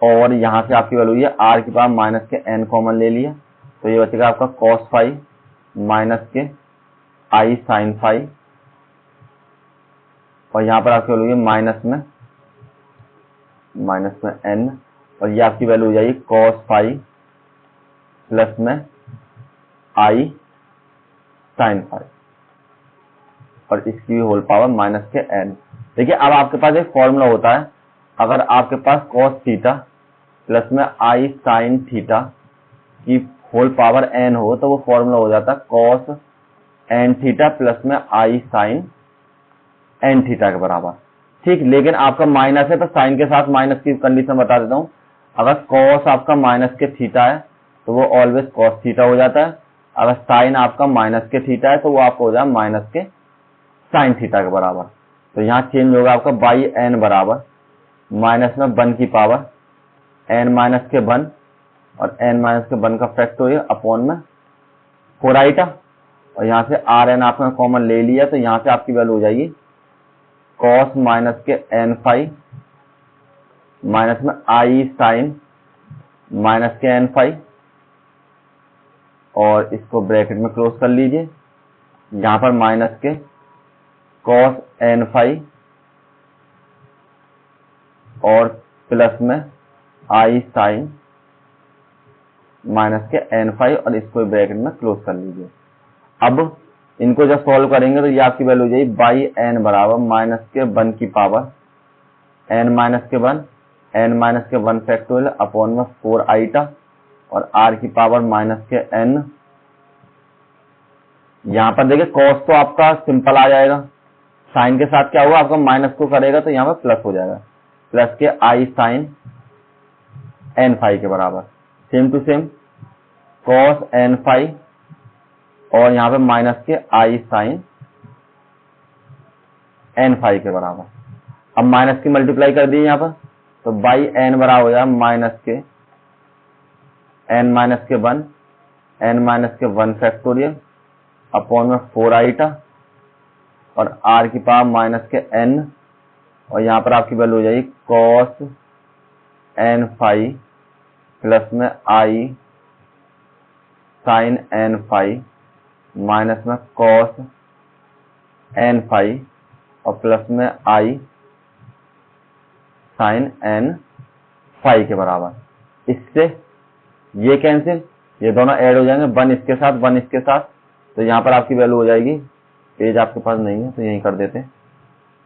और यहां से आपकी वैल्यू है r की पावर माइनस के n कॉमन ले लिया तो ये बचेगा आपका cos फाई माइनस के i sin फाई, और यहाँ पर आपकी वैल्यू है माइनस में n, और ये आपकी वैल्यू हो जाएगी cos फाई प्लस में i sin फाई और इसकी होल पावर माइनस के n। देखिए अब आपके पास एक फॉर्मूला होता है, अगर आपके पास cos थीटा प्लस में i sin थीटा की होल पावर n हो तो वो फॉर्मूला हो जाता है cos n थीटा प्लस में i sin n थीटा के बराबर। ठीक, लेकिन आपका माइनस है तो साइन के साथ माइनस की कंडीशन बता देता हूं, अगर cos आपका माइनस के थीटा है तो वो ऑलवेज cos थीटा हो जाता है, अगर साइन आपका माइनस के थीटा है तो वो आपको हो जाए माइनस के साइन थीटा के बराबर। तो यहाँ चेंज होगा आपका बाई n बराबर माइनस में 1 की पावर n माइनस के 1 और n माइनस के 1 का फैक्टोरियल अपॉन में 4i, और यहाँ से rn आपने कॉमन ले लिया तो यहाँ से आपकी वैल्यू हो जाएगी cos माइनस के n फाई माइनस में i sin माइनस के n फाई, और इसको ब्रैकेट में क्लोज कर लीजिए, यहाँ पर माइनस के cos n फाई और प्लस में i sin माइनस के n फाई, और इसको ब्रैकेट में क्लोज कर लीजिए। अब इनको जब सॉल्व करेंगे तो ये आपकी वैल्यू हो जाएगी बाई n बराबर माइनस के 1 की पावर n माइनस के 1 n माइनस के 1 फैक्टोरियल अपॉन में 4i और r की पावर माइनस के n। यहाँ पर देखिए cos तो आपका सिंपल आ जाएगा, साइन के साथ क्या होगा आपका माइनस को करेगा तो यहाँ पर प्लस हो जाएगा, प्लस के i sin n फाई के बराबर, same to same cos n phi और यहाँ पे माइनस के i sin n फाई के बराबर। अब माइनस की मल्टीप्लाई कर दी यहाँ पर तो बाई n बराबर हो जाए माइनस के n माइनस के 1 n माइनस के 1 फैक्टोरियल अपॉन में 4i और r की पावर माइनस के n, और यहाँ पर आपकी वैल्यू हो जाएगी cos n फाई प्लस में i sin n phi minus में cos n फाई और प्लस में i sin n फाई के बराबर। इससे ये कैंसिल, ये दोनों ऐड हो जाएंगे 1 इसके साथ 1 इसके साथ, तो यहाँ पर आपकी वैल्यू हो जाएगी, पेज आपके पास नहीं है तो यही कर देते हैं,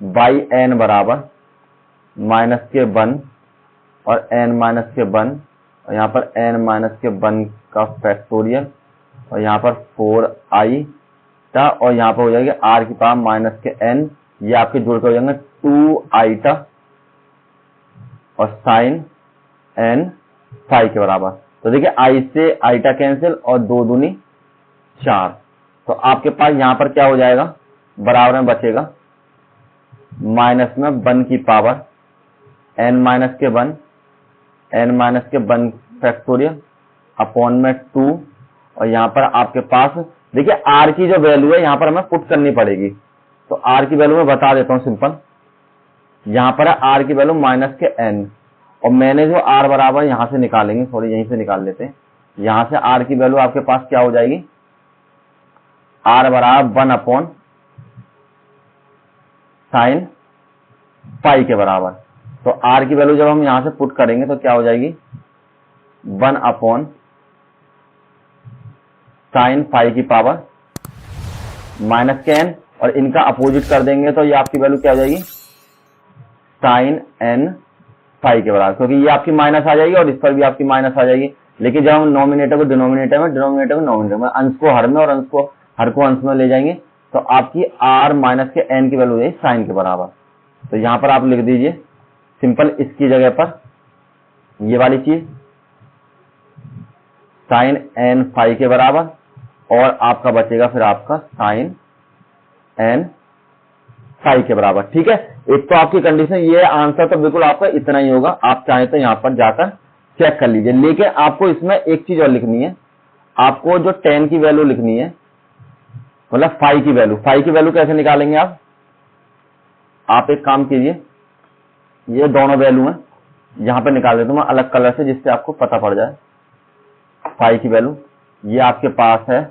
बाई n बराबर माइनस के 1 और n माइनस के 1 और यहाँ पर n माइनस के 1 का फैक्टोरियल और यहाँ पर 4i और यहाँ पर हो जाएगी r की पावर माइनस के n, ये आपके जोड़ के हो जाएंगे 2i और साइन n फाई के बराबर। तो देखिए i से i कैंसिल और 2 दूनी 4, तो आपके पास यहाँ पर क्या हो जाएगा, बराबर में बचेगा माइनस में 1 की पावर n माइनस के 1 n माइनस के 1 फैक्टोरियल अपॉन में 2 और यहाँ पर आपके पास देखिए आर की जो वैल्यू है यहाँ पर हमें पुट करनी पड़ेगी। तो आर की वैल्यू मैं बता देता हूँ सिंपल। यहाँ पर है आर की वैल्यू माइनस के एन, और मैंने जो आर बराबर यहां से निकालेंगे, सॉरी यहीं से निकाल लेते हैं। यहां से आर की वैल्यू आपके पास क्या हो जाएगी, आर बराबर 1 साइन पाई के बराबर। तो आर की वैल्यू जब हम यहां से पुट करेंगे तो क्या हो जाएगी 1 साइन पाई की पावर माइनस के एन, और इनका अपोजिट कर देंगे तो ये आपकी वैल्यू क्या हो जाएगी साइन एन पाई के बराबर, क्योंकि ये आपकी माइनस आ जाएगी और इस पर भी आपकी माइनस आ जाएगी। लेकिन जब हम नॉमिनेटर को डिनोमिनेटर में, डिनोमिनेटर को नॉमिनेटर में, अंश को हर में और अंश को हर को अंश में ले जाएंगे तो आपकी आर माइनस के एन की वैल्यू है साइन के बराबर। तो यहां पर आप लिख दीजिए सिंपल इसकी जगह पर ये वाली चीज साइन एन फाई के बराबर, और आपका बचेगा फिर आपका साइन एन फाई के बराबर। ठीक है, एक तो आपकी कंडीशन ये आंसर तो बिल्कुल आपका इतना ही होगा। आप चाहें तो यहां पर जाकर चेक कर लीजिए, लेकिन आपको इसमें एक चीज और लिखनी है, आपको जो 10 की वैल्यू लिखनी है, मतलब फाई की वैल्यू कैसे निकालेंगे आप एक काम कीजिए, ये दोनों वैल्यू है यहां पर निकाल देता हूं मैं अलग कलर से, जिससे आपको पता पड़ जाए। फाई की वैल्यू ये आपके पास है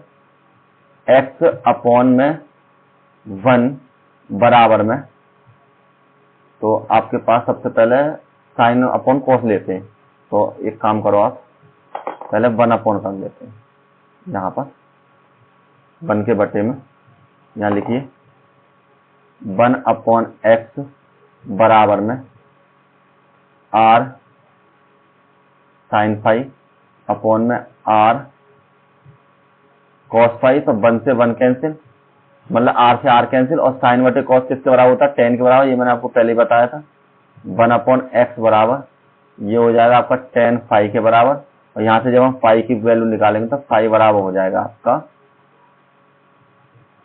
x अपॉन में 1 बराबर में, तो आपके पास सबसे पहले साइन अपॉन कॉस लेते हैं। तो एक काम करो आप पहले 1 अपॉन कर लेते हैं, यहां पर 1 के बटे में यहां लिखिए 1 अपॉन x बराबर में r साइन फाई अपॉन में r कॉस फाई। तो 1 से 1 कैंसिल, मतलब r से r कैंसिल, और साइन बटे कॉस किसके बराबर होता है 10 के बराबर, ये मैंने आपको पहले ही बताया था। 1 अपॉन x बराबर ये हो जाएगा आपका 10 फाई के बराबर, और यहां से जब हम फाई की वैल्यू निकालेंगे तो फाई बराबर हो जाएगा आपका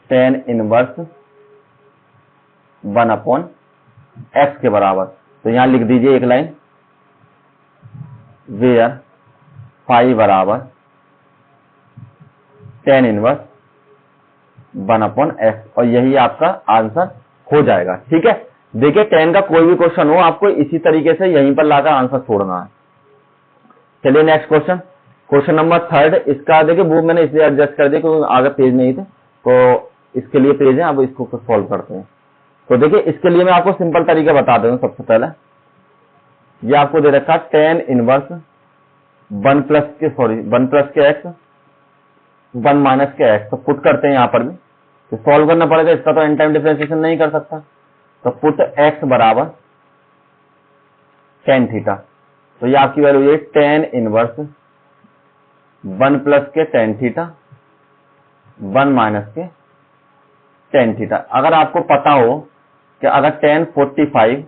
10 इनवर्स 1 अपॉन x के बराबर। तो यहां लिख दीजिए एक लाइन वेयर फाई बराबर 10 इनवर्स 1 अपॉन x, और यही आपका आंसर हो जाएगा। ठीक है, देखिए 10 का कोई भी क्वेश्चन हो आपको इसी तरीके से यहीं पर लाकर आंसर छोड़ना है। चलिए नेक्स्ट क्वेश्चन नंबर 3। इसका देखिए वो मैंने इसलिए एडजस्ट कर दिया क्योंकि आगे पेज नहीं थे, तो इसके लिए पेज है, अब इसको सॉल्व करते हैं। तो देखिए इसके लिए मैं आपको सिंपल तरीका बता देता हूं। सबसे पहले ये आपको दे रखा 10 इनवर्स 1 प्लस के x 1 माइनस के x, तो पुट करते हैं यहां पर भी, तो सॉल्व करना पड़ेगा इसका, तो एन टाइम डिफरेंशिएशन नहीं कर सकता। तो पुट x बराबर tan थीटा, तो ये आपकी वैल्यू ये 10 इनवर्स 1 प्लस के tan थीटा 1 माइनस के tan थीटा। अगर आपको पता हो कि अगर tan 45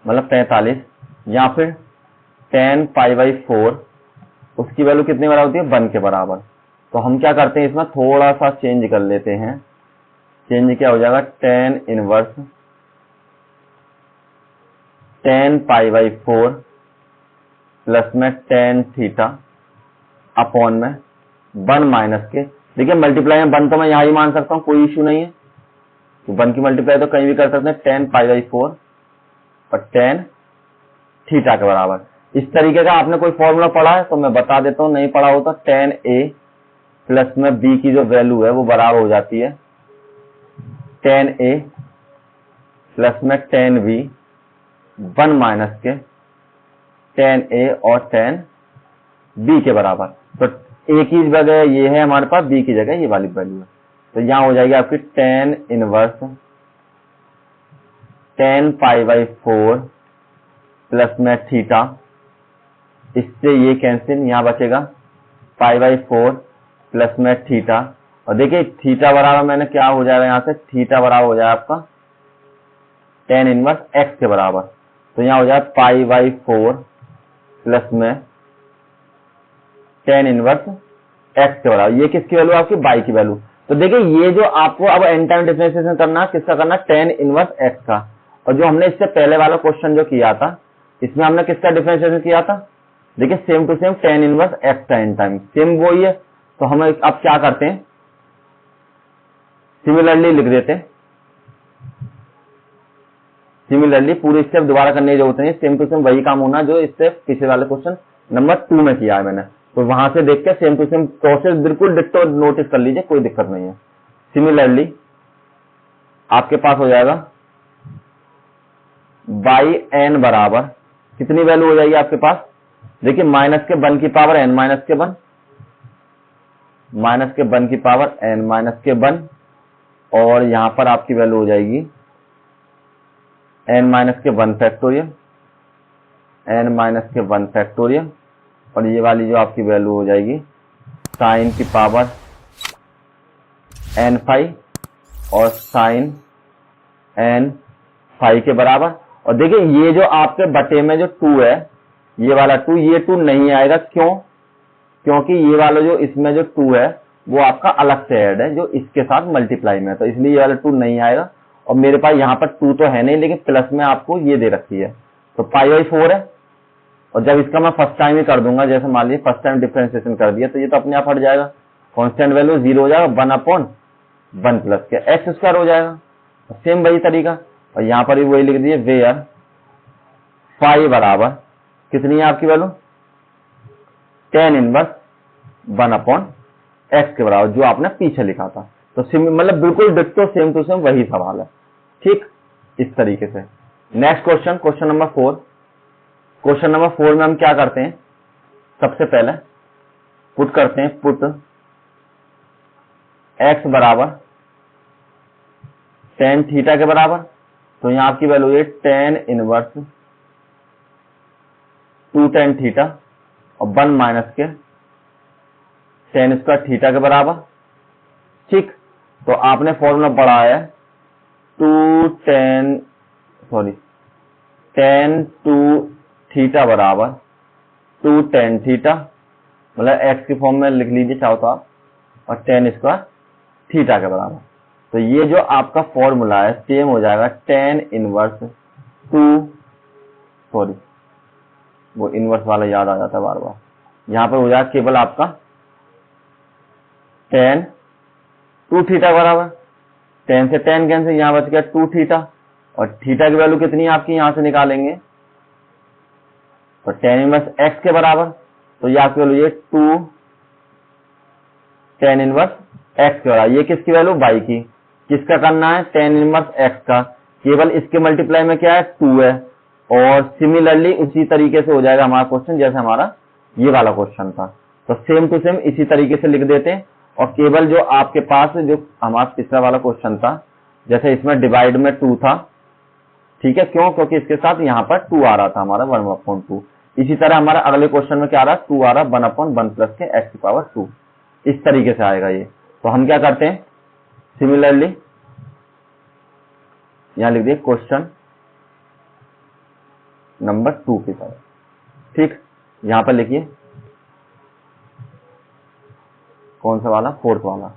मतलब 45 या फिर tan पाई बाई 4 उसकी वैल्यू कितने बराबर होती है 1 के बराबर, तो हम क्या करते हैं इसमें थोड़ा सा चेंज कर लेते हैं। चेंज क्या हो जाएगा tan inverse tan pi by 4 plus में tan थीटा अपॉन में 1 माइनस के, देखिए मल्टीप्लाई में 1 तो मैं यहां ही मान सकता हूं, कोई इश्यू नहीं है, तो 1 की मल्टीप्लाई तो कहीं भी कर सकते हैं, tan पाई बाई 4 और tan थीटा के बराबर। इस तरीके का आपने कोई फॉर्मूला पढ़ा है तो मैं बता देता हूं, नहीं पढ़ा हो तो tan a प्लस में b की जो वैल्यू है वो बराबर हो जाती है tan a प्लस में tan b 1 माइनस के tan a और tan b के बराबर। तो a की जगह ये है हमारे पास, b की जगह ये वाली वैल्यू है, तो यहां हो जाएगी आपकी tan inverse tan pi by 4 plus में थीटा, इससे ये कैंसिल, यहां बचेगा पाई बाई 4 प्लस में थीटा, और देखिए थीटा बराबर मैंने क्या हो जाएगा यहां से, थीटा बराबर हो जाएगा आपका tan इनवर्स x के बराबर, तो यहां हो जाएगा पाई बाई 4 प्लस में tan इनवर्स x के बराबर। ये किसकी वैल्यू आपकी y की वैल्यू। तो देखिए ये जो आपको अब एन टाइम डिफरेंशिएशन करना है, किसका करना है tan इनवर्स x का, और जो हमने इससे पहले वाला क्वेश्चन जो किया था इसमें हमने किसका डिफरेंशिएशन किया था, देखिए same to same tan inverse x का एन टाइम सेम वही है, तो हम अब क्या करते हैं, सिमिलरली लिख देते हैं। सिमिलरली पूरी स्टेप दोबारा करने की जरूरत नहीं, सेम टू सेम वही काम होना जो स्टेप पिछले वाले क्वेश्चन नंबर 2 में किया है मैंने। तो वहां से देख के सेम टू सेम प्रोसेस बिल्कुल डिट्टो नोटिस कर लीजिए, कोई दिक्कत नहीं है। सिमिलरली आपके पास हो जाएगा बाई एन बराबर कितनी वैल्यू हो जाएगी आपके पास, देखिए माइनस के 1 की पावर एन माइनस के 1, माइनस के 1 की पावर एन माइनस के 1, और यहां पर आपकी वैल्यू हो जाएगी एन माइनस के 1 फैक्टोरियल, एन माइनस के 1 फैक्टोरियल, और ये वाली जो आपकी वैल्यू हो जाएगी साइन की पावर एन फाई और साइन एन फाई के बराबर। और देखिए ये जो आपके बटे में जो 2 है, ये वाला 2, ये 2 नहीं आएगा, क्यों, क्योंकि ये वाला जो इसमें जो 2 है वो आपका अलग से ऐड है जो इसके साथ मल्टीप्लाई में है, तो इसलिए ये वाला 2 नहीं आएगा। और मेरे पास यहाँ पर 2 तो है नहीं, लेकिन प्लस में आपको ये दे रखी है, तो π/4 है। और जब इसका मैं फर्स्ट टाइम ही कर दूंगा, जैसे मान लीजिए फर्स्ट टाइम डिफरेंशिएशन कर दिया, तो ये तो अपने आप हट जाएगा, कांस्टेंट वैल्यू 0 हो जाएगा, 1/1 प्लस के एक्स स्क्वायर हो जाएगा। सेम वही तरीका, और यहां पर भी वही लिख दिए, वेयर फाई बराबर कितनी है आपकी वैल्यू, tan इनवर्स 1/x के बराबर, जो आपने पीछे लिखा था। तो मतलब बिल्कुल डिट्टो सेम टू सेम वही सवाल है, ठीक, इस तरीके से। Next question, question number 4। Question number 4 में हम क्या करते हैं, सबसे पहले पुट करते हैं, पुट x बराबर tan थीटा के बराबर, तो यहां आपकी वैल्यू है tan इनवर्स 2 tan थीटा और 1 माइनस के tan स्क्वायर थीटा के बराबर, ठीक। तो आपने फॉर्मूला पढ़ा है tan 2 थीटा बराबर 2 tan थीटा, मतलब x की फॉर्म में लिख लीजिए चाहो तो आप, और tan स्क्वायर थीटा के बराबर। तो ये जो आपका फॉर्मूला है सेम हो जाएगा tan इनवर्स 2, वो इनवर्स वाला याद आ जाता है बार बार, यहां पर हो जाएगा केवल आपका tan 2 थीटा बराबर, tan से tan कैंसिल, यहां बच गया 2 थीटा, और थीटा की वैल्यू कितनी है आपकी यहां से निकालेंगे, तो tan इनवर्स x के बराबर, तो ये आपकी वैल्यू ये 2 tan इनवर्स x के बराबर। ये किसकी वैल्यू, y की, किसका करना है, tan इनवर्स x का, केवल इसके मल्टीप्लाई में क्या है 2 है। और सिमिलरली उसी तरीके से हो जाएगा हमारा क्वेश्चन जैसे हमारा ये वाला क्वेश्चन था, तो सेम टू सेम इसी तरीके से लिख देते हैं। और केवल जो आपके पास जो हमारा पिछला वाला क्वेश्चन था, जैसे इसमें डिवाइड में 2 था, ठीक है, क्यों, क्योंकि इसके साथ यहाँ पर 2 आ रहा था हमारा 1/2। इसी तरह हमारा अगले क्वेश्चन में क्या आ रहा है, 2 आ रहा है 1/1 प्लस के x की पावर 2, इस तरीके से आएगा ये। तो हम क्या करते हैं, सिमिलरली यहां लिख दिए क्वेश्चन नंबर 2 की तरह, ठीक। यहां पर लिखिए कौन सा वाला, 4th वाला,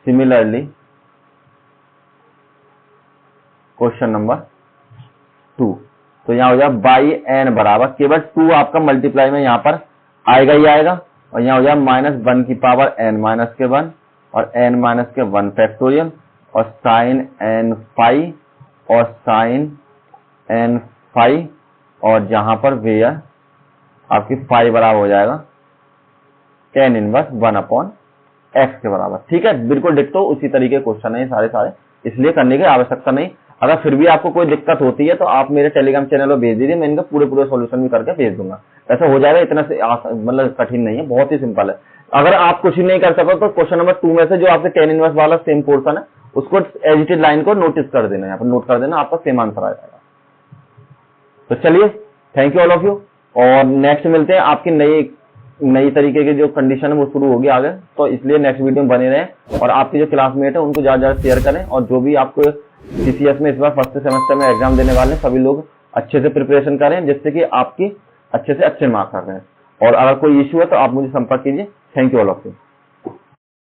सिमिलरली क्वेश्चन नंबर 2। तो यहां हो जाए बाई एन बराबर, केवल 2 आपका मल्टीप्लाई में यहां पर आएगा ही आएगा, और यहां हो जाए -1 की पावर n माइनस के 1 और n माइनस के 1 फैक्टोरियल, और साइन n फाई और साइन n फाई, और जहां पर वेयर आपकी फाई बराबर हो जाएगा tan इनवर्स 1/x के बराबर, ठीक है। बिल्कुल डिट्टो उसी तरीके क्वेश्चन है सारे, इसलिए करने की आवश्यकता नहीं। अगर फिर भी आपको कोई दिक्कत होती है तो आप मेरे टेलीग्राम चैनल पर भेज दीजिए, मैं इनका पूरे सॉल्यूशन भी करके भेज दूंगा, ऐसा हो जाएगा। इतना से मतलब कठिन नहीं है, बहुत ही सिंपल है। अगर आप कुछ ही नहीं कर सको तो क्वेश्चन नंबर 2 में से जो आपके tan इनवर्स वाला सेम पोर्शन है उसको एडिटेड लाइन को नोटिस कर देना, यहाँ पर नोट कर देना, आपका सेम आंसर आ जाएगा। तो चलिए, thank you all of you, और नेक्स्ट मिलते हैं। आपकी नई तरीके की जो कंडीशन है वो शुरू होगी आगे, तो इसलिए नेक्स्ट वीडियो में बने रहें, और आपके जो क्लासमेट है उनको ज्यादा शेयर करें, और जो भी आपको सीसीएस में इस बार फर्स्ट सेमेस्टर में एग्जाम देने वाले हैं सभी लोग अच्छे से प्रिपरेशन करें, जिससे कि आपकी अच्छे से अच्छे मार्क्स आ रहे हैं। और अगर कोई इश्यू है तो आप मुझे संपर्क कीजिए। Thank you all of you.